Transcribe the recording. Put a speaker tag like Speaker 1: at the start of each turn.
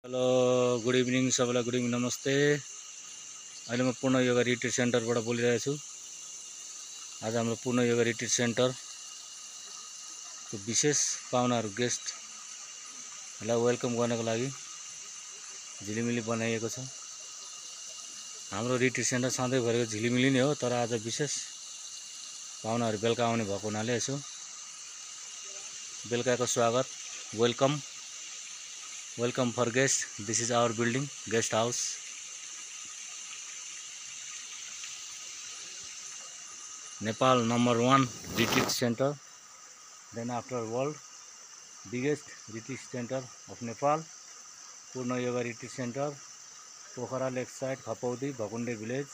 Speaker 1: Hello good evening सबैलाई good evening नमस्ते। अहिले म पूर्ण योगा रिट्रिट सेन्टरबाट बोलिरहेको छु। आज हाम्रो पूर्ण योगा रिट्रिट सेन्टरको विशेष पाहुनाहरू गेस्टहरूलाई वेलकम गर्नको लागि झिलिमिली बनाइएको छ। हाम्रो रिट्रिट सेन्टर सधैँभरिको झिलिमिली नै हो, तर आज विशेष पाहुनाहरू बेलुका आउने भएको हुनाले यसो बेलुकाको स्वागत welcome for guest. This is our building guest house. Nepal #1 retreat center, then after world biggest retreat center of Nepal, Purna Yoga Retreat Center, Pokhara Lakeside, Khapaudy, Bhakunde village,